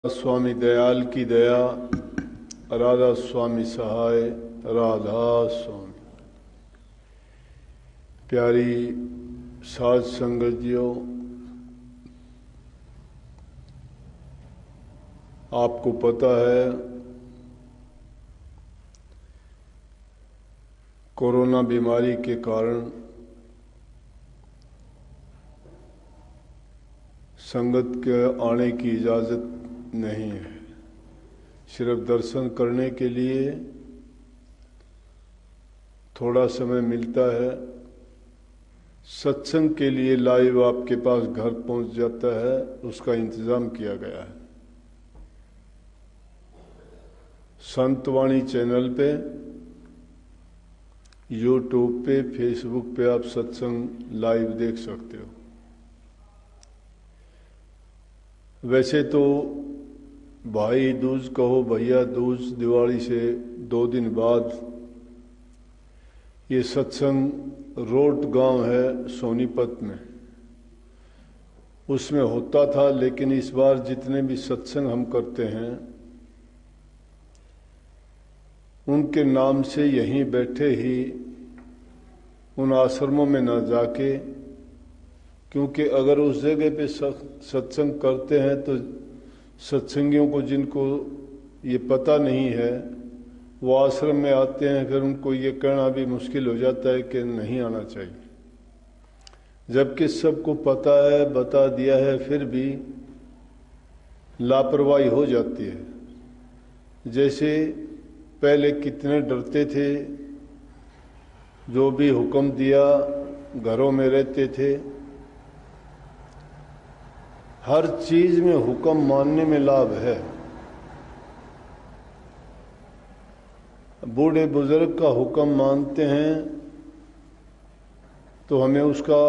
स्वामी दयाल की दया, राधा स्वामी सहाय, राधा स्वामी। प्यारी साध संगतियों, आपको पता है कोरोना बीमारी के कारण संगत के आने की इजाज़त नहीं है। सिर्फ दर्शन करने के लिए थोड़ा समय मिलता है। सत्संग के लिए लाइव आपके पास घर पहुंच जाता है, उसका इंतज़ाम किया गया है। संतवाणी चैनल पे, यूट्यूब पे, फेसबुक पे आप सत्संग लाइव देख सकते हो। वैसे तो भाई दूज कहो भैया दूज, दिवाली से 2 दिन बाद ये सत्संग रोड गांव है सोनीपत में, उसमें होता था। लेकिन इस बार जितने भी सत्संग हम करते हैं उनके नाम से यहीं बैठे ही उन आश्रमों में न जाके, क्योंकि अगर उस जगह पे सत्संग करते हैं तो सत्संगियों को जिनको ये पता नहीं है वो आश्रम में आते हैं, फिर उनको ये कहना भी मुश्किल हो जाता है कि नहीं आना चाहिए। जबकि सबको पता है, बता दिया है, फिर भी लापरवाही हो जाती है। जैसे पहले कितने डरते थे, जो भी हुक्म दिया घरों में रहते थे। हर चीज में हुक्म मानने में लाभ है। बूढ़े बुजुर्ग का हुक्म मानते हैं तो हमें उसका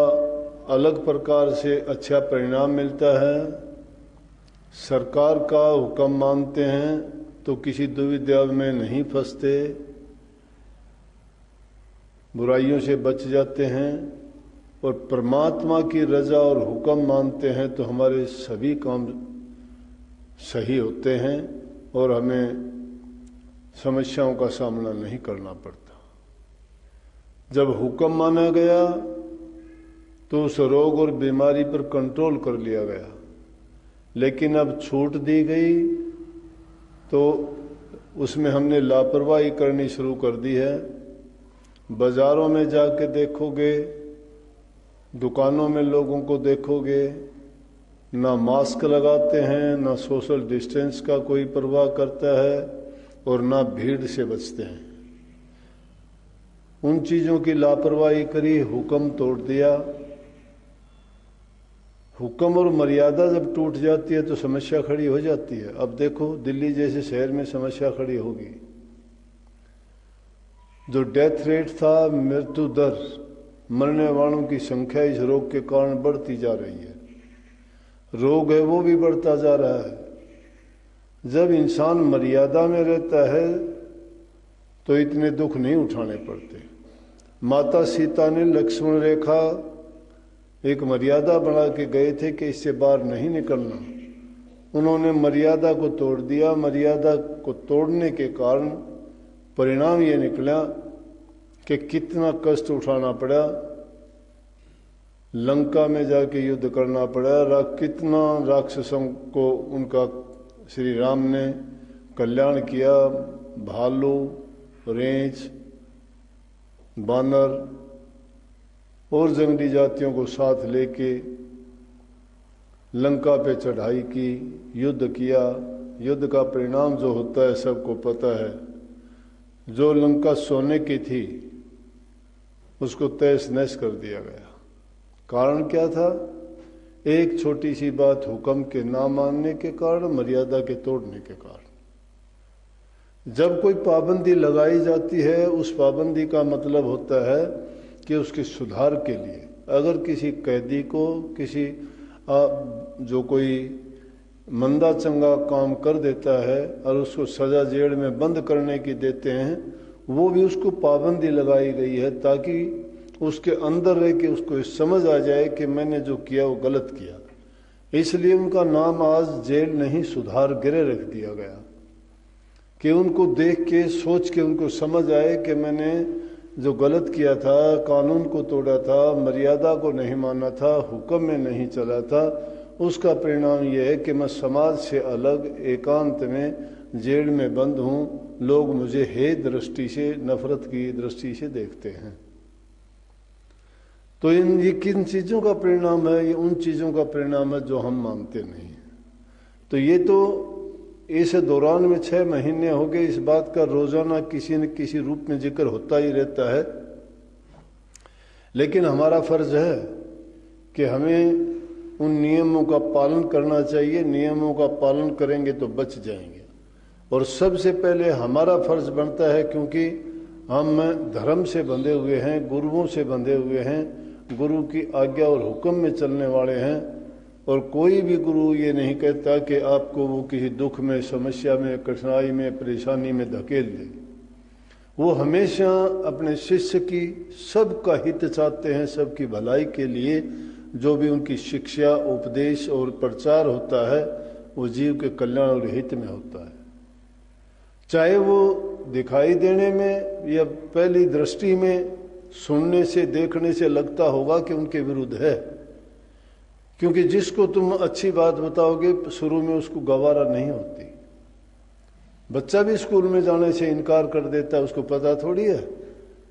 अलग प्रकार से अच्छा परिणाम मिलता है। सरकार का हुक्म मानते हैं तो किसी दुविधा में नहीं फंसते, बुराइयों से बच जाते हैं। और परमात्मा की रजा और हुक्म मानते हैं तो हमारे सभी काम सही होते हैं और हमें समस्याओं का सामना नहीं करना पड़ता। जब हुक्म माना गया तो उस रोग और बीमारी पर कंट्रोल कर लिया गया। लेकिन अब छूट दी गई तो उसमें हमने लापरवाही करनी शुरू कर दी है। बाजारों में जाके देखोगे, दुकानों में लोगों को देखोगे, ना मास्क लगाते हैं, ना सोशल डिस्टेंस का कोई परवाह करता है और ना भीड़ से बचते हैं। उन चीज़ों की लापरवाही करी, हुक्म तोड़ दिया। हुक्म और मर्यादा जब टूट जाती है तो समस्या खड़ी हो जाती है। अब देखो दिल्ली जैसे शहर में समस्या खड़ी होगी। जो डेथ रेट था, मृत्यु दर, मरने वालों की संख्या इस रोग के कारण बढ़ती जा रही है। रोग है वो भी बढ़ता जा रहा है। जब इंसान मर्यादा में रहता है तो इतने दुख नहीं उठाने पड़ते। माता सीता ने लक्ष्मण रेखा एक मर्यादा बना के गए थे कि इससे बाहर नहीं निकलना। उन्होंने मर्यादा को तोड़ दिया। मर्यादा को तोड़ने के कारण परिणाम ये निकला कि कितना कष्ट उठाना पड़ा। लंका में जाके युद्ध करना पड़ा। कितना राक्षसों को उनका श्री राम ने कल्याण किया। भालू, रेंच, बानर और जंगली जातियों को साथ लेके लंका पे चढ़ाई की, युद्ध किया। युद्ध का परिणाम जो होता है सबको पता है। जो लंका सोने की थी उसको तहस नहस कर दिया गया। कारण क्या था? एक छोटी सी बात, हुक्म के ना मानने के कारण, मर्यादा के तोड़ने के कारण। जब कोई पाबंदी लगाई जाती है उस पाबंदी का मतलब होता है कि उसके सुधार के लिए। अगर किसी कैदी को किसी जो कोई मंदा चंगा काम कर देता है और उसको सजा जेल में बंद करने की देते हैं, वो भी उसको पाबंदी लगाई गई है ताकि उसके अंदर रह के उसको समझ आ जाए कि मैंने जो किया वो गलत किया। इसलिए उनका नाम आज जेल नहीं सुधार गृह रख दिया गया, कि उनको देख के सोच के उनको समझ आए कि मैंने जो गलत किया था, कानून को तोड़ा था, मर्यादा को नहीं माना था, हुक्म में नहीं चला था, उसका परिणाम यह है कि मैं समाज से अलग एकांत में जेल में बंद हूँ। लोग मुझे हे दृष्टि से, नफरत की दृष्टि से देखते हैं। तो ये किन चीज़ों का परिणाम है? ये उन चीज़ों का परिणाम है जो हम मानते नहीं हैं। तो ये तो इस दौरान में 6 महीने हो गए, इस बात का रोजाना किसी न किसी रूप में जिक्र होता ही रहता है। लेकिन हमारा फर्ज है कि हमें उन नियमों का पालन करना चाहिए। नियमों का पालन करेंगे तो बच जाएंगे। और सबसे पहले हमारा फर्ज बनता है, क्योंकि हम धर्म से बंधे हुए हैं, गुरुओं से बंधे हुए हैं, गुरु की आज्ञा और हुक्म में चलने वाले हैं। और कोई भी गुरु ये नहीं कहता कि आपको वो किसी दुख में, समस्या में, कठिनाई में, परेशानी में धकेल दे। वो हमेशा अपने शिष्य की सबका हित चाहते हैं, सबकी भलाई के लिए जो भी उनकी शिक्षा, उपदेश और प्रचार होता है वो जीव के कल्याण और हित में होता है। चाहे वो दिखाई देने में या पहली दृष्टि में सुनने से, देखने से लगता होगा कि उनके विरुद्ध है, क्योंकि जिसको तुम अच्छी बात बताओगे शुरू में उसको गवारा नहीं होती। बच्चा भी स्कूल में जाने से इनकार कर देता है, उसको पता थोड़ी है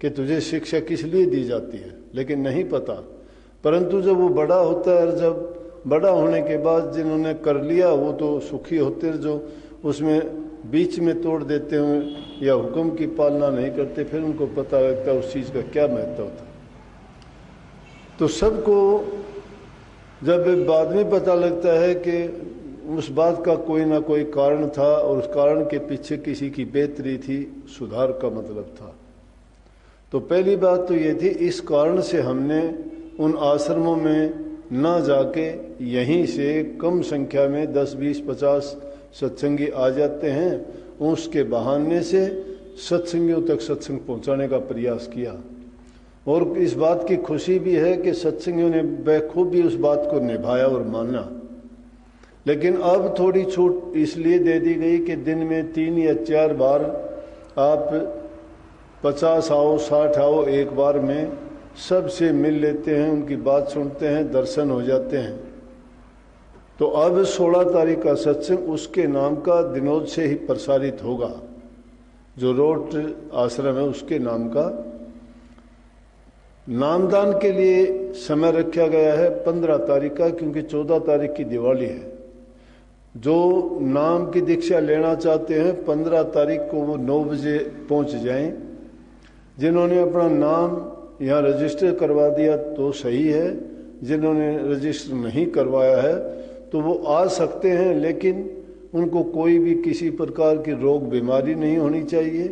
कि तुझे शिक्षा किस लिए दी जाती है, लेकिन नहीं पता। परंतु जब वो बड़ा होता है और जब बड़ा होने के बाद जिन्होंने कर लिया वो तो सुखी होते हैं, जो उसमें बीच में तोड़ देते हैं या हुक्म की पालना नहीं करते, फिर उनको पता लगता है उस चीज़ का क्या महत्व था। तो सबको जब बाद में पता लगता है कि उस बात का कोई ना कोई कारण था और उस कारण के पीछे किसी की बेहतरी थी, सुधार का मतलब था। तो पहली बात तो ये थी, इस कारण से हमने उन आश्रमों में न जाके यहीं से कम संख्या में 10, 20, 50 सत्संगी आ जाते हैं। उसके बहाने से सत्संगियों तक सत्संग पहुंचाने का प्रयास किया। और इस बात की खुशी भी है कि सत्संगियों ने बेखूबी उस बात को निभाया और माना। लेकिन अब थोड़ी छूट इसलिए दे दी गई कि दिन में 3 या 4 बार आप 50 आओ, 60 आओ, एक बार में सबसे मिल लेते हैं, उनकी बात सुनते हैं, दर्शन हो जाते हैं। तो अब 16 तारीख का सत्संग उसके नाम का दिनोद से ही प्रसारित होगा। जो रोट आश्रम है उसके नाम का नामदान के लिए समय रखा गया है 15 तारीख का, क्योंकि 14 तारीख की दिवाली है। जो नाम की दीक्षा लेना चाहते हैं 15 तारीख को वो 9 बजे पहुंच जाएं। जिन्होंने अपना नाम यहाँ रजिस्टर करवा दिया तो सही है, जिन्होंने रजिस्टर नहीं करवाया है तो वो आ सकते हैं, लेकिन उनको कोई भी किसी प्रकार की रोग बीमारी नहीं होनी चाहिए।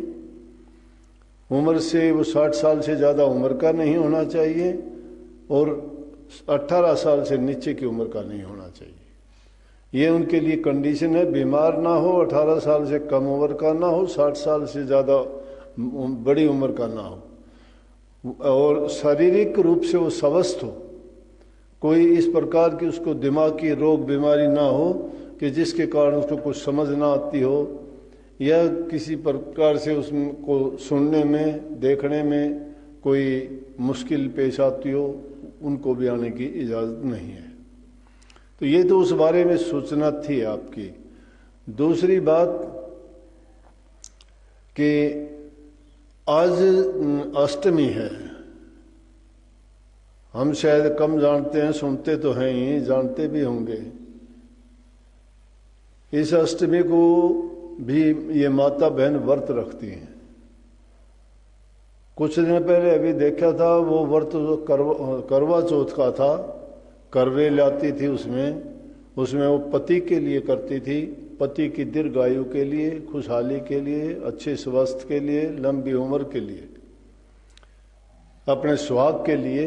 उम्र से वो 60 साल से ज़्यादा उम्र का नहीं होना चाहिए और 18 साल से नीचे की उम्र का नहीं होना चाहिए। ये उनके लिए कंडीशन है। बीमार ना हो, 18 साल से कम उम्र का ना हो, 60 साल से ज़्यादा बड़ी उम्र का ना हो, और शारीरिक रूप से वो स्वस्थ हो। कोई इस प्रकार की उसको दिमाग की रोग बीमारी ना हो कि जिसके कारण उसको कुछ समझ ना आती हो या किसी प्रकार से उसको सुनने में, देखने में कोई मुश्किल पेश आती हो, उनको भी आने की इजाज़त नहीं है। तो ये तो उस बारे में सूचना थी आपकी। दूसरी बात कि आज अष्टमी है। हम शायद कम जानते हैं, सुनते तो हैं ही, जानते भी होंगे। इस अष्टमी को भी ये माता बहन व्रत रखती हैं। कुछ दिन पहले अभी देखा था, वो व्रत करवा चौथ का था। करवे लाती थी, उसमें वो पति के लिए करती थी, पति की दीर्घायु के लिए, खुशहाली के लिए, अच्छे स्वास्थ्य के लिए, लंबी उम्र के लिए, अपने सुहाग के लिए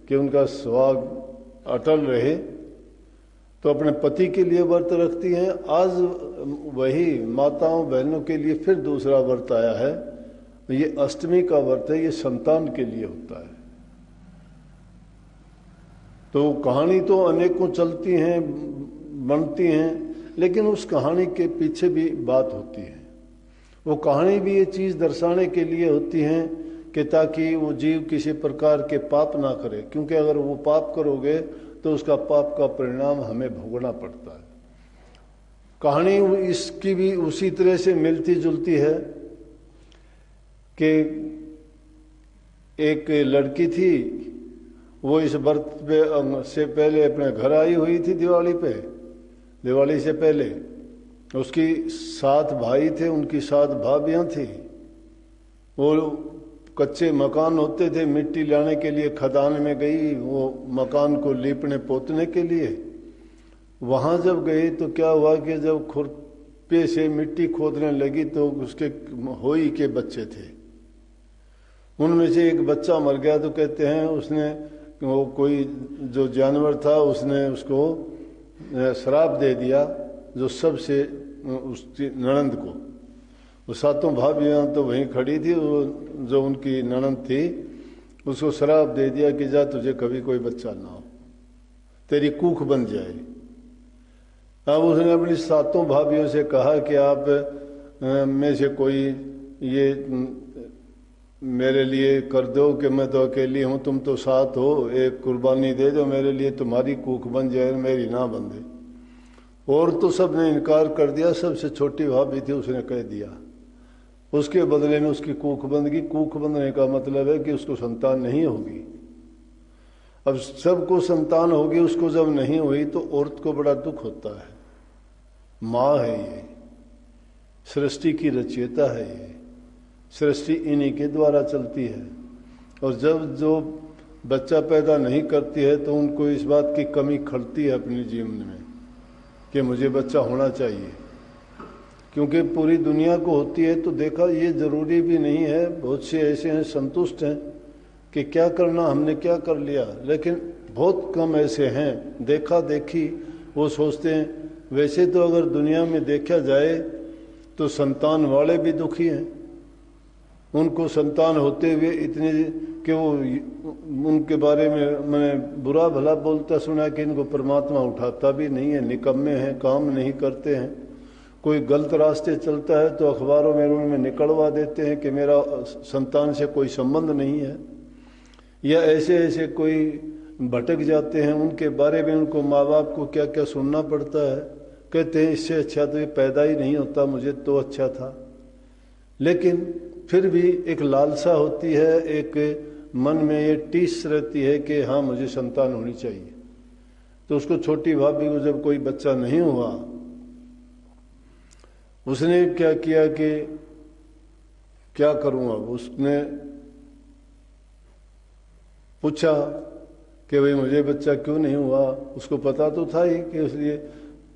कि उनका सुहाग अटल रहे, तो अपने पति के लिए व्रत रखती हैं। आज वही माताओं बहनों के लिए फिर दूसरा व्रत आया है। ये अष्टमी का व्रत है, ये संतान के लिए होता है। तो कहानी तो अनेकों चलती हैं, बनती हैं, लेकिन उस कहानी के पीछे भी बात होती है। वो कहानी भी ये चीज़ दर्शाने के लिए होती है कि ताकि वो जीव किसी प्रकार के पाप ना करे, क्योंकि अगर वो पाप करोगे तो उसका पाप का परिणाम हमें भोगना पड़ता है। कहानी इसकी भी उसी तरह से मिलती जुलती है कि एक लड़की थी, वो इस व्रत पे से पहले अपने घर आई हुई थी दिवाली से पहले। उसकी 7 भाई थे, उनकी 7 भाभियाँ थी। वो कच्चे मकान होते थे, मिट्टी लाने के लिए खदान में गई, वो मकान को लीपने पोतने के लिए। वहाँ जब गई तो क्या हुआ कि जब खुरपे से मिट्टी खोदने लगी तो उसके होई के बच्चे थे, उनमें से एक बच्चा मर गया। तो कहते हैं उसने, वो कोई जो जानवर था उसने उसको श्राप दे दिया, जो सबसे उसकी ननंद को। वो 7 भाभियाँ तो वहीं खड़ी थी, वो जो उनकी ननंद थी उसको श्राप दे दिया कि जा तुझे कभी कोई बच्चा ना हो, तेरी कूख बन जाए। अब उसने अपनी 7 भाभियों से कहा कि आप में से कोई ये मेरे लिए कर दो कि मैं तो अकेली हूँ, तुम तो 7 हो, एक कुर्बानी दे दो मेरे लिए, तुम्हारी कूख बन जाए मेरी ना बंधे। और तो सब ने इनकार कर दिया, सबसे छोटी भाभी थी उसने कह दिया। उसके बदले में उसकी कूख बंध गई। कूख बंधने का मतलब है कि उसको संतान नहीं होगी। अब सबको संतान होगी, उसको जब नहीं हुई तो औरत को बड़ा दुख होता है। माँ है ये, सृष्टि की रचयिता है ये, सृष्टि इन्हीं के द्वारा चलती है। और जब जो बच्चा पैदा नहीं करती है तो उनको इस बात की कमी खलती है अपने जीवन में कि मुझे बच्चा होना चाहिए, क्योंकि पूरी दुनिया को होती है। तो देखा ये जरूरी भी नहीं है, बहुत से ऐसे हैं संतुष्ट हैं कि क्या करना, हमने क्या कर लिया, लेकिन बहुत कम ऐसे हैं देखा देखी वो सोचते हैं। वैसे तो अगर दुनिया में देखा जाए तो संतान वाले भी दुखी हैं, उनको संतान होते हुए इतने कि वो उनके बारे में मैंने बुरा भला बोलता सुना कि इनको परमात्मा उठाता भी नहीं है, निकम्मे हैं, काम नहीं करते हैं। कोई गलत रास्ते चलता है तो अखबारों में उनमें निकलवा देते हैं कि मेरा संतान से कोई संबंध नहीं है, या ऐसे ऐसे कोई भटक जाते हैं, उनके बारे में उनको माँ बाप को क्या क्या सुनना पड़ता है। कहते हैं इससे अच्छा तो ये पैदा ही नहीं होता, मुझे तो अच्छा था। लेकिन फिर भी एक लालसा होती है, एक मन में ये टीस रहती है कि हाँ मुझे संतान होनी चाहिए। तो उसको छोटी भाभी को जब कोई बच्चा नहीं हुआ, उसने क्या किया कि क्या करूँ। अब उसने पूछा कि भाई मुझे बच्चा क्यों नहीं हुआ। उसको पता तो था ही कि इसलिए,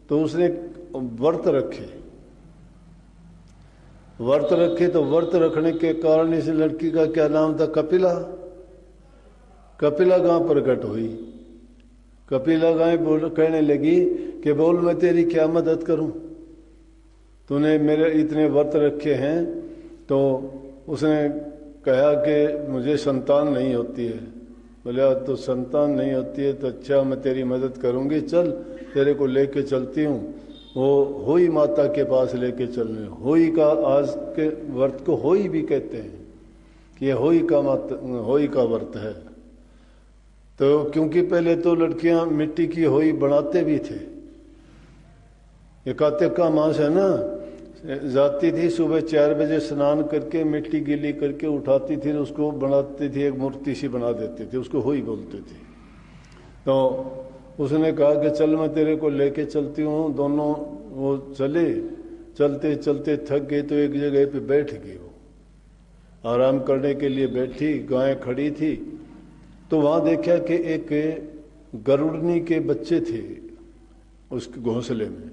तो उसने व्रत रखे। तो व्रत रखने के कारण इस लड़की का क्या नाम था, कपिला गां प्रकट हुई। कपिला गाय कहने लगी कि बोल मैं तेरी क्या मदद करूं, तूने मेरे इतने व्रत रखे हैं। तो उसने कहा कि मुझे संतान नहीं होती है। बोले तो संतान नहीं होती है तो अच्छा मैं तेरी मदद करूंगी, चल तेरे को लेके चलती हूँ। वो होई माता के पास लेके चलने। होई का आज के व्रत को होई भी कहते हैं कि ये होई का व्रत है। तो क्योंकि पहले तो लड़कियां मिट्टी की होई बनाते भी थे। ये कार्तिक का मास है ना, जाती थी सुबह 4 बजे स्नान करके मिट्टी गीली करके उठाती थी, उसको बनाती थी, एक मूर्ति सी बना देती थी, उसको होई बोलते थे। तो उसने कहा कि चल मैं तेरे को लेके चलती हूँ। दोनों वो चले, चलते चलते थक गए तो एक जगह पे बैठ गई। वो आराम करने के लिए बैठी, गाय खड़ी थी। तो वहाँ देखा कि एक गरुड़नी के बच्चे थे उसके घोंसले में,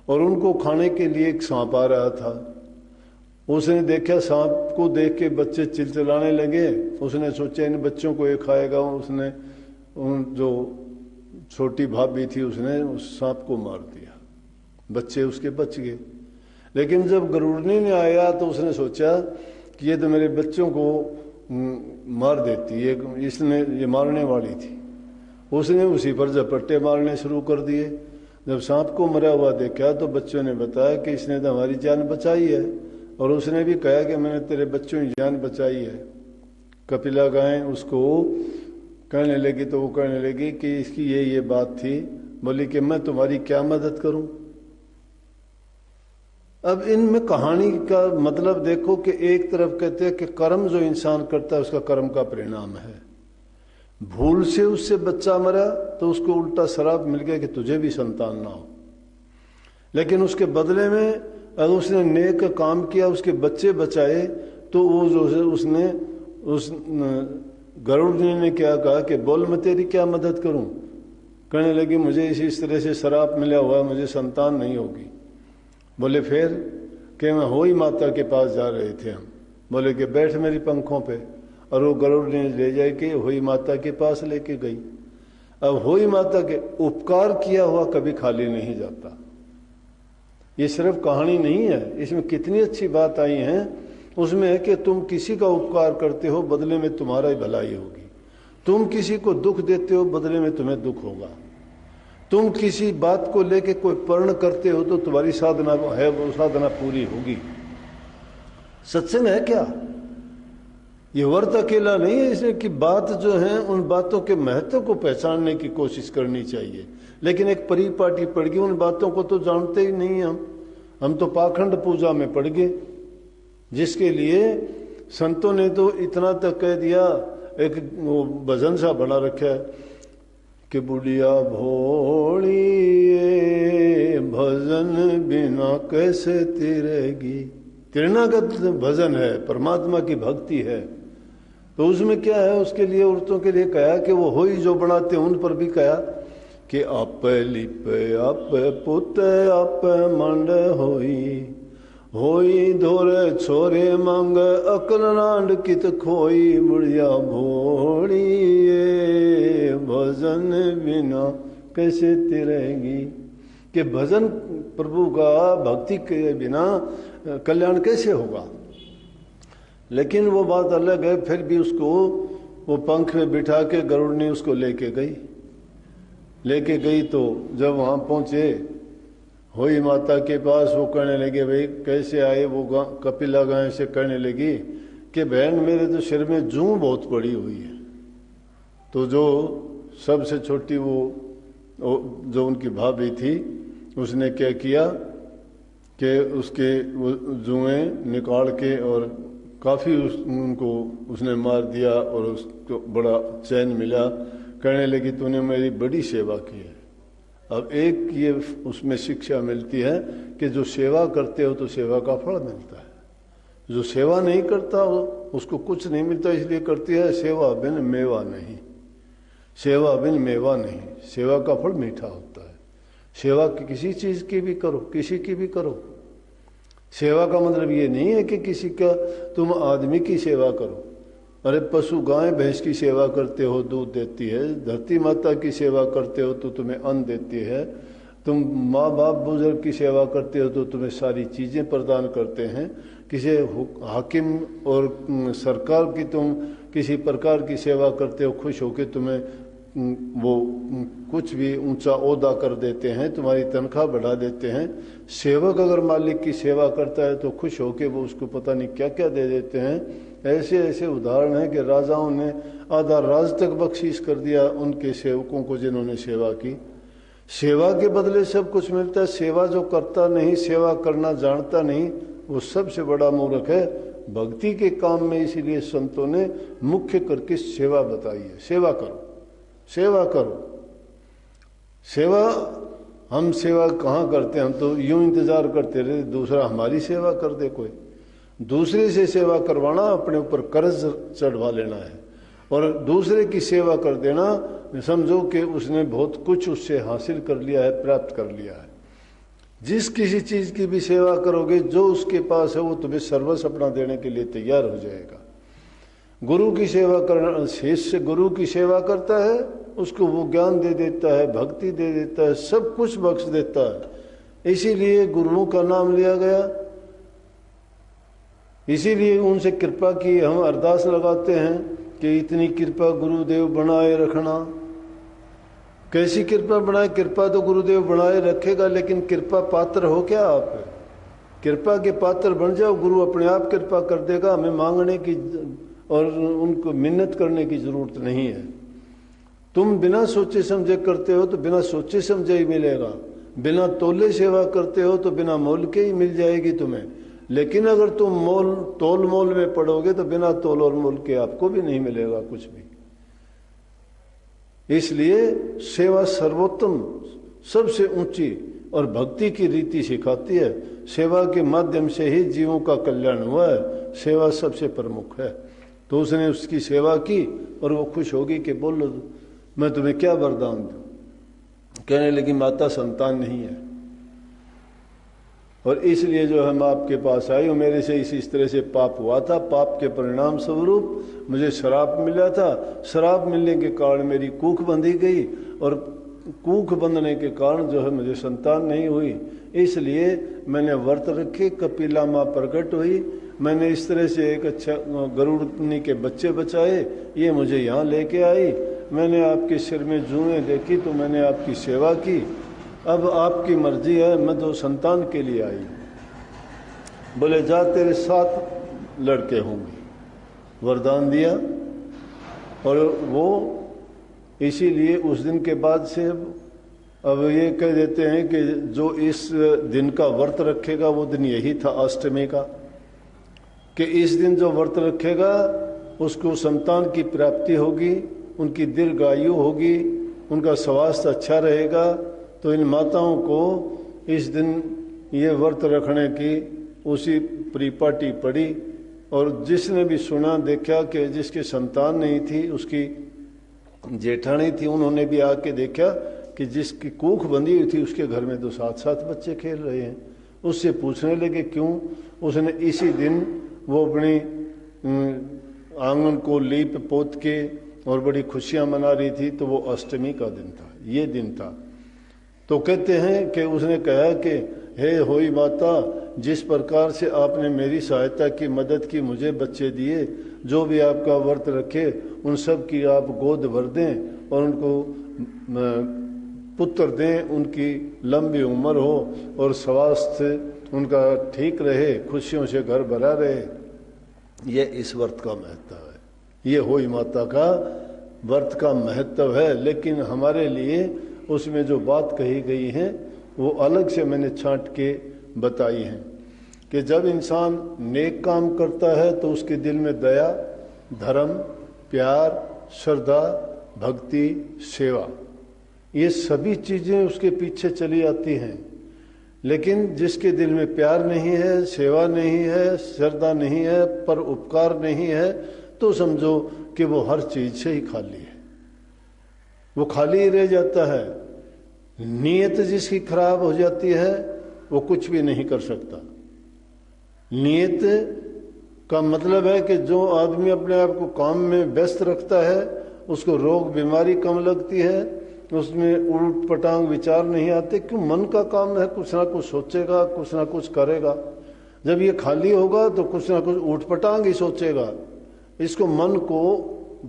और उनको खाने के लिए एक सांप आ रहा था। उसने देखा, सांप को देख के बच्चे चिल्चिलाने लगे। उसने सोचा इन बच्चों को ये खाएगा। उसने उन जो छोटी भाभी थी उसने उस सांप को मार दिया, बच्चे उसके बच गए। लेकिन जब गरुड़नी ने आया तो उसने सोचा कि ये तो मेरे बच्चों को मार देती, ये इसने ये मारने वाली थी। उसने उसी पर झपट्टे मारने शुरू कर दिए। जब सांप को मरा हुआ देखा तो बच्चों ने बताया कि इसने तो हमारी जान बचाई है, और उसने भी कहा कि मैंने तेरे बच्चों की जान बचाई है। कपिला गाय उसको कहने लगी तो वो कहने लगी कि इसकी ये बात थी, बोली कि मैं तुम्हारी क्या मदद करूं। अब इनमें कहानी का मतलब देखो कि एक तरफ कहते हैं कि कर्म जो इंसान करता है उसका कर्म का परिणाम है। भूल से उससे बच्चा मरा तो उसको उल्टा श्राप मिल गया कि तुझे भी संतान ना हो। लेकिन उसके बदले में अगर उसने नेक काम किया, उसके बच्चे बचाए, तो वो जो उसने उस गरुड़ जी ने क्या कहा कि बोल मैं तेरी क्या मदद करूं। कहने लगी मुझे इस तरह से श्राप मिला हुआ है, मुझे संतान नहीं होगी। बोले फिर कि मैं होई माता के पास जा रहे थे हम। बोले कि बैठ मेरी पंखों पे, और वो गरुड़ ने ले जाए कि होई माता के पास लेके गई। अब होई माता के उपकार किया हुआ कभी खाली नहीं जाता। ये सिर्फ कहानी नहीं है, इसमें कितनी अच्छी बात आई है। उसमें है कि तुम किसी का उपकार करते हो, बदले में तुम्हारा ही भलाई होगी। तुम किसी को दुख देते हो, बदले में तुम्हें दुख होगा। तुम किसी बात को लेके कोई पर्ण करते हो तो तुम्हारी साधना है वो साधना पूरी होगी। सत्संग है क्या? ये वर्त अकेला नहीं है, इसलिए कि बात जो है उन बातों के महत्व को पहचानने की कोशिश करनी चाहिए। लेकिन एक परिपाटी पड़ गई, उन बातों को तो जानते ही नहीं हम तो पाखंड पूजा में पड़ गए, जिसके लिए संतों ने तो इतना तक कह दिया। एक वो भजन सा बना रखा है कि बुढ़िया भोली भजन बिना कैसे तिरेगी। तिरणागत भजन है, परमात्मा की भक्ति है। तो उसमें क्या है, उसके लिए औरतों के लिए कहा कि वो होई जो बनाते उन पर भी कहा कि आप लिप आप पुत आप मंड होई धोरे छोरे मांग अकल नांड कित खोई। बुढ़िया भोली भजन बिना कैसे तिरेगी, कि भजन प्रभु का भक्ति के बिना कल्याण कैसे होगा। लेकिन वो बात अलग है। फिर भी उसको वो पंख में बिठा के गरुड़ ने उसको लेके गई तो जब वहां पहुंचे होई माता के पास, वो कहने लगे भाई कैसे आए। वो कपिला गाय से कहने लगी कि बहन मेरे तो सिर में जूं बहुत पड़ी हुई है। तो जो सबसे छोटी वो जो उनकी भाभी थी उसने क्या किया कि उसके वो जुएं निकाल के और काफ़ी उनको उसने मार दिया और उसको बड़ा चैन मिला। कहने लगी तूने मेरी बड़ी सेवा की है। अब एक ये उसमें शिक्षा मिलती है कि जो सेवा करते हो तो सेवा का फल मिलता है, जो सेवा नहीं करता उसको कुछ नहीं मिलता। इसलिए करती है सेवा बिन मेवा नहीं, सेवा बिन मेवा नहीं। सेवा का फल मीठा होता है। सेवा किसी चीज़ की भी करो, किसी की भी करो। सेवा का मतलब ये नहीं है कि किसी का तुम आदमी की सेवा करो। अरे पशु गाय भैंस की सेवा करते हो, दूध देती है। धरती माता की सेवा करते हो तो तुम्हें अन्न देती है। तुम माँ बाप बुजुर्ग की सेवा करते हो तो तुम्हें सारी चीज़ें प्रदान करते हैं। किसी हाकिम और सरकार की तुम किसी प्रकार की सेवा करते हो, खुश होकर तुम्हें वो कुछ भी ऊंचा ओहदा कर देते हैं, तुम्हारी तनख्वाह बढ़ा देते हैं। सेवक अगर मालिक की सेवा करता है तो खुश होकर वो उसको पता नहीं क्या क्या दे देते हैं। ऐसे ऐसे उदाहरण हैं कि राजाओं ने आधा राज तक बख्शीश कर दिया उनके सेवकों को जिन्होंने सेवा की। सेवा के बदले सब कुछ मिलता है। सेवा जो करता नहीं, सेवा करना जानता नहीं, वो सबसे बड़ा मूर्ख है भक्ति के काम में। इसीलिए संतों ने मुख्य करके सेवा बताई है। सेवा करो, सेवा करो। सेवा हम सेवा कहाँ करते हैं? हम तो यूं इंतजार करते रहे दूसरा हमारी सेवा कर दे। कोई दूसरे से सेवा करवाना अपने ऊपर कर्ज चढ़वा लेना है, और दूसरे की सेवा कर देना समझो कि उसने बहुत कुछ उससे हासिल कर लिया है, प्राप्त कर लिया है। जिस किसी चीज़ की भी सेवा करोगे, जो उसके पास है वो तुम्हें सर्वस्व अपना देने के लिए तैयार हो जाएगा। गुरु की सेवा करना, शिष्य गुरु की सेवा करता है, उसको वो ज्ञान दे देता है, भक्ति दे देता है, सब कुछ बख्श देता है। इसीलिए गुरुओं का नाम लिया गया, इसीलिए उनसे कृपा की हम अरदास लगाते हैं कि इतनी कृपा गुरुदेव बनाए रखना। कैसी कृपा बनाए? कृपा तो गुरुदेव बनाए रखेगा, लेकिन कृपा पात्र हो क्या आप? कृपा के पात्र बन जाओ, गुरु अपने आप कृपा कर देगा। हमें मांगने की और उनको मिन्नत करने की जरूरत नहीं है। तुम बिना सोचे समझे करते हो तो बिना सोचे समझे ही मिलेगा। बिना तोले सेवा करते हो तो बिना मोल के ही मिल जाएगी तुम्हें। लेकिन अगर तुम तोल मोल में पड़ोगे तो बिना तोल और मोल के आपको भी नहीं मिलेगा कुछ भी। इसलिए सेवा सर्वोत्तम, सबसे ऊंची और भक्ति की रीति सिखाती है। सेवा के माध्यम से ही जीवों का कल्याण हुआ है। सेवा सबसे प्रमुख है। तो उसने उसकी सेवा की और वो खुश होगी कि बोलो मैं तुम्हें क्या वरदान दूं। कहने लगी माता संतान नहीं है, और इसलिए जो हम आपके पास आई हूँ, मेरे से इस तरह से पाप हुआ था। पाप के परिणाम स्वरूप मुझे श्राप मिला था। श्राप मिलने के कारण मेरी कूख बंधी गई, और कूख बंधने के कारण जो है मुझे संतान नहीं हुई। इसलिए मैंने व्रत रखे, कपिला माँ प्रकट हुई। मैंने इस तरह से एक अच्छा गरुड़नी के बच्चे बचाए, ये मुझे यहाँ लेके आई। मैंने आपके सिर में जुएं देखी तो मैंने आपकी सेवा की। अब आपकी मर्जी है, मैं तो संतान के लिए आई। बोले जा तेरे 7 लड़के होंगे। वरदान दिया, और वो इसीलिए उस दिन के बाद से अब ये कह देते हैं कि जो इस दिन का व्रत रखेगा वो दिन यही था अष्टमी का, कि इस दिन जो व्रत रखेगा उसको संतान की प्राप्ति होगी, उनकी दीर्घायु होगी, उनका स्वास्थ्य अच्छा रहेगा। तो इन माताओं को इस दिन ये व्रत रखने की उसी परिपाटी पड़ी। और जिसने भी सुना देखा कि जिसकी संतान नहीं थी उसकी जेठानी थी, उन्होंने भी आके देखा कि जिसकी कूख बंधी हुई थी उसके घर में तो 7-7 बच्चे खेल रहे हैं। उससे पूछने लगे क्यों। उसने इसी दिन वो अपनी आंगन को लीप पोत के और बड़ी खुशियां मना रही थी, तो वो अष्टमी का दिन था, ये दिन था। तो कहते हैं कि उसने कहा कि हे होई माता, जिस प्रकार से आपने मेरी सहायता की, मदद की, मुझे बच्चे दिए, जो भी आपका व्रत रखे उन सब की आप गोद भर दें और उनको पुत्र दें, उनकी लंबी उम्र हो और स्वास्थ्य उनका ठीक रहे, खुशियों से घर भरा रहे। ये इस व्रत का महत्व है, ये होई माता का व्रत का महत्व है। लेकिन हमारे लिए उसमें जो बात कही गई है वो अलग से मैंने छांट के बताई है कि जब इंसान नेक काम करता है तो उसके दिल में दया, धर्म, प्यार, श्रद्धा, भक्ति, सेवा, ये सभी चीजें उसके पीछे चली आती हैं। लेकिन जिसके दिल में प्यार नहीं है, सेवा नहीं है, श्रद्धा नहीं है, पर उपकार नहीं है, तो समझो कि वो हर चीज से ही खाली है, वो खाली ही रह जाता है। नीयत जिसकी खराब हो जाती है वो कुछ भी नहीं कर सकता। नीयत का मतलब है कि जो आदमी अपने आप को काम में व्यस्त रखता है उसको रोग बीमारी कम लगती है, उसमें उलट पटांग विचार नहीं आते। क्यों? मन का काम है, कुछ ना कुछ सोचेगा, कुछ ना कुछ करेगा। जब ये खाली होगा तो कुछ ना कुछ उठ पटांग ही सोचेगा। इसको मन को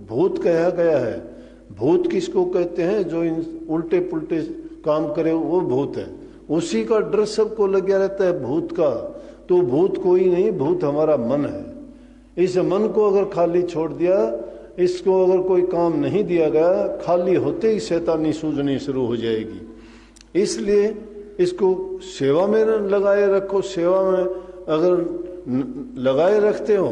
भूत कहा गया है। भूत किसको कहते हैं? जो इन उल्टे पुल्टे काम करे वो भूत है। उसी का डर सबको लगा रहता है भूत का। तो भूत कोई नहीं, भूत हमारा मन है। इस मन को अगर खाली छोड़ दिया, इसको अगर कोई काम नहीं दिया गया, खाली होते ही शैतानी सूझनी शुरू हो जाएगी। इसलिए इसको सेवा में लगाए रखो। सेवा में अगर लगाए रखते हो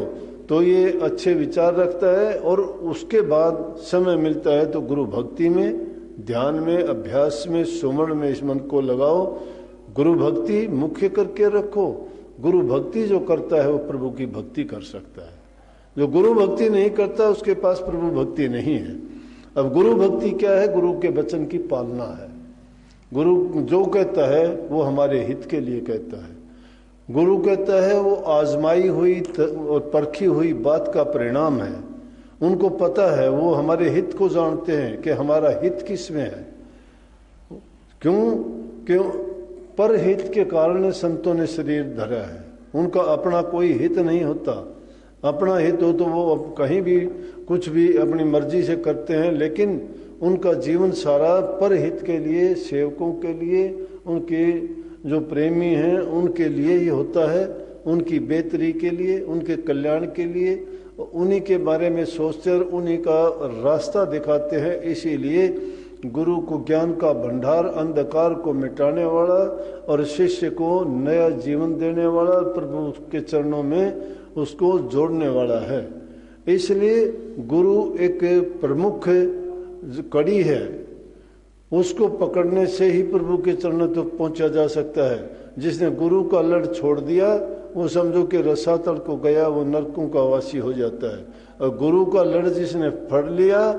तो ये अच्छे विचार रखता है, और उसके बाद समय मिलता है तो गुरु भक्ति में, ध्यान में, अभ्यास में, सुमरण में इस मन को लगाओ। गुरु भक्ति मुख्य करके रखो। गुरु भक्ति जो करता है वो प्रभु की भक्ति कर सकता है। जो गुरु भक्ति नहीं करता उसके पास प्रभु भक्ति नहीं है। अब गुरु भक्ति क्या है? गुरु के वचन की पालना है। गुरु जो कहता है वो हमारे हित के लिए कहता है। गुरु कहता है वो आजमाई हुई और परखी हुई बात का परिणाम है। उनको पता है, वो हमारे हित को जानते हैं कि हमारा हित किस में है। क्यों? पर हित के कारण संतों ने शरीर धरा है। उनका अपना कोई हित नहीं होता। अपना हित हो तो वो कहीं भी कुछ भी अपनी मर्जी से करते हैं, लेकिन उनका जीवन सारा परहित के लिए, सेवकों के लिए, उनके जो प्रेमी हैं उनके लिए ही होता है, उनकी बेहतरी के लिए, उनके कल्याण के लिए, उन्हीं के बारे में सोचते और उन्हीं का रास्ता दिखाते हैं। इसीलिए गुरु को ज्ञान का भंडार, अंधकार को मिटाने वाला और शिष्य को नया जीवन देने वाला, प्रभु के चरणों में उसको जोड़ने वाला है। इसलिए गुरु एक प्रमुख कड़ी है, उसको पकड़ने से ही प्रभु के चरणों तक पहुंचा जा सकता है। जिसने गुरु का लड़ छोड़ दिया वो समझो कि रसातल को गया, वो नरकों का वासी हो जाता है। और गुरु का लड़ जिसने फड़ लिया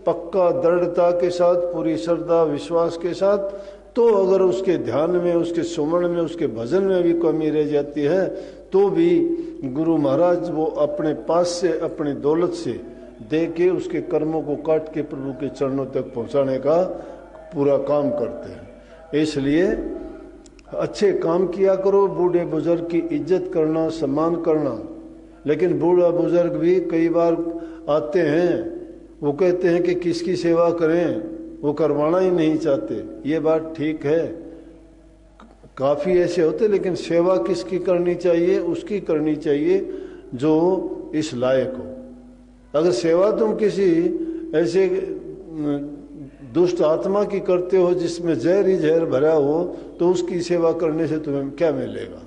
पक्का दृढ़ता के साथ, पूरी श्रद्धा विश्वास के साथ, तो अगर उसके ध्यान में, उसके सुमरण में, उसके भजन में भी कमी रह जाती है तो भी गुरु महाराज वो अपने पास से, अपनी दौलत से दे के उसके कर्मों को काट के प्रभु के चरणों तक पहुंचाने का पूरा काम करते हैं। इसलिए अच्छे काम किया करो, बूढ़े बुजुर्ग की इज्जत करना, सम्मान करना। लेकिन बूढ़ा बुजुर्ग भी कई बार आते हैं, वो कहते हैं कि किसकी सेवा करें, वो करवाना ही नहीं चाहते। ये बात ठीक है, काफ़ी ऐसे होते, लेकिन सेवा किसकी करनी चाहिए? उसकी करनी चाहिए जो इस लायक हो। अगर सेवा तुम किसी ऐसे दुष्ट आत्मा की करते हो जिसमें जहर ही जहर भरा हो, तो उसकी सेवा करने से तुम्हें क्या मिलेगा?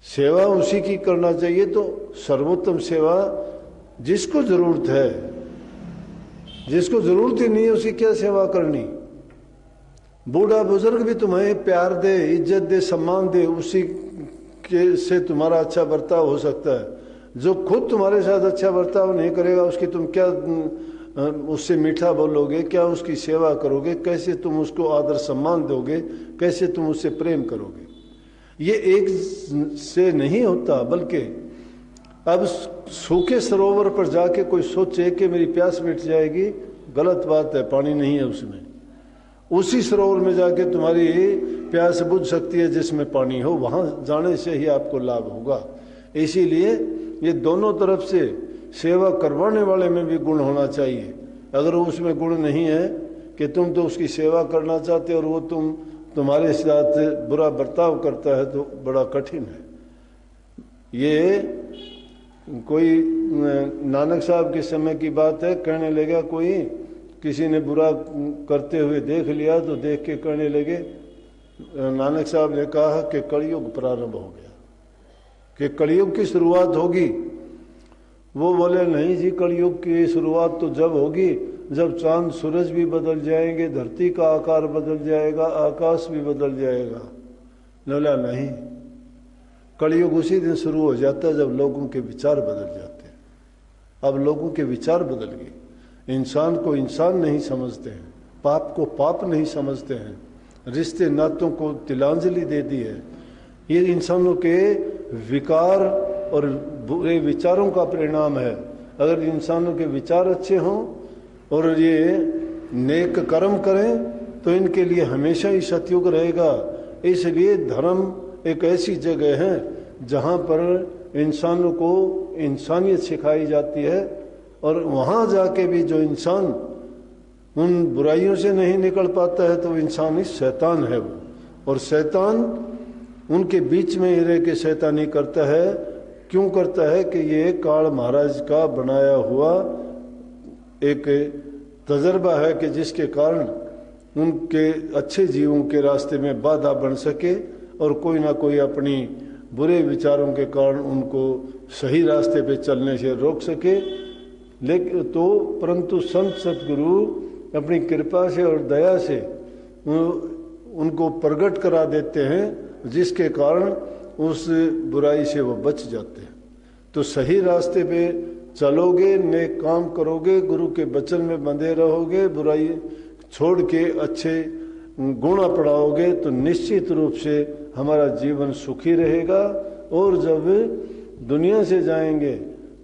सेवा उसी की करना चाहिए। तो सर्वोत्तम सेवा जिसको जरूरत है, जिसको जरूरत ही नहीं है उसकी क्या सेवा करनी? बूढ़ा बुजुर्ग भी तुम्हें प्यार दे, इज्जत दे, सम्मान दे, उसी के से तुम्हारा अच्छा बर्ताव हो सकता है। जो खुद तुम्हारे साथ अच्छा बर्ताव नहीं करेगा उसकी तुम क्या उससे मीठा बोलोगे, क्या उसकी सेवा करोगे, कैसे तुम उसको आदर सम्मान दोगे, कैसे तुम उससे प्रेम करोगे? ये एक से नहीं होता, बल्कि अब सूखे सरोवर पर जाके कोई सोचे कि मेरी प्यास मिट जाएगी, गलत बात है, पानी नहीं है उसमें। उसी सरोवर में जाके तुम्हारी प्यास बुझ सकती है जिसमें पानी हो, वहां जाने से ही आपको लाभ होगा। इसीलिए ये दोनों तरफ से सेवा करवाने वाले में भी गुण होना चाहिए। अगर उसमें गुण नहीं है कि तुम तो उसकी सेवा करना चाहते और वो तुम्हारे साथ बुरा बर्ताव करता है, तो बड़ा कठिन है। ये कोई नानक साहब के समय की बात है, कहने लगा कोई किसी ने बुरा करते हुए देख लिया तो देख के कहने लगे, नानक साहब ने कहा कि कलयुग प्रारंभ हो गया, कि कलयुग की शुरुआत होगी। वो बोले नहीं जी, कलयुग की शुरुआत तो जब होगी जब चांद सूरज भी बदल जाएंगे, धरती का आकार बदल जाएगा, आकाश भी बदल जाएगा। बोला नहीं, कलयुग उसी दिन शुरू हो जाता है जब लोगों के विचार बदल जाते हैं। अब लोगों के विचार बदल गए, इंसान को इंसान नहीं समझते हैं, पाप को पाप नहीं समझते हैं, रिश्ते नातों को तिलांजलि दे दी है। ये इंसानों के विकार और बुरे विचारों का परिणाम है। अगर इंसानों के विचार अच्छे हों और ये नेक कर्म करें तो इनके लिए हमेशा ही सतयुग रहेगा। इसलिए धर्म एक ऐसी जगह है जहाँ पर इंसानों को इंसानियत सिखाई जाती है, और वहाँ जाके भी जो इंसान उन बुराइयों से नहीं निकल पाता है तो इंसान ही शैतान है वो। और शैतान उनके बीच में ही रह के शैतानी करता है। क्यों करता है? कि ये काल महाराज का बनाया हुआ एक तजर्बा है कि जिसके कारण उनके अच्छे जीवों के रास्ते में बाधा बन सके और कोई ना कोई अपनी बुरे विचारों के कारण उनको सही रास्ते पे चलने से रोक सके। लेकिन तो परंतु संत सतगुरु अपनी कृपा से और दया से उनको प्रकट करा देते हैं, जिसके कारण उस बुराई से वो बच जाते हैं। तो सही रास्ते पे चलोगे, नेक काम करोगे, गुरु के वचन में बंधे रहोगे, बुराई छोड़ के अच्छे गुण अपनाओगे तो निश्चित रूप से हमारा जीवन सुखी रहेगा। और जब दुनिया से जाएंगे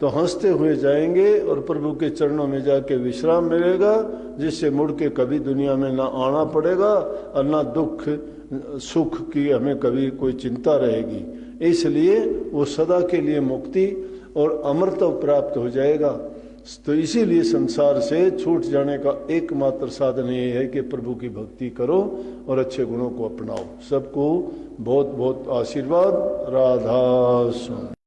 तो हंसते हुए जाएंगे और प्रभु के चरणों में जाके विश्राम मिलेगा, जिससे मुड़ के कभी दुनिया में ना आना पड़ेगा और ना दुख सुख की हमें कभी कोई चिंता रहेगी। इसलिए वो सदा के लिए मुक्ति और अमरत्व प्राप्त हो जाएगा। तो इसीलिए संसार से छूट जाने का एकमात्र साधन ये है कि प्रभु की भक्ति करो और अच्छे गुणों को अपनाओ। सबको बहुत बहुत आशीर्वाद। राधा स्वामी।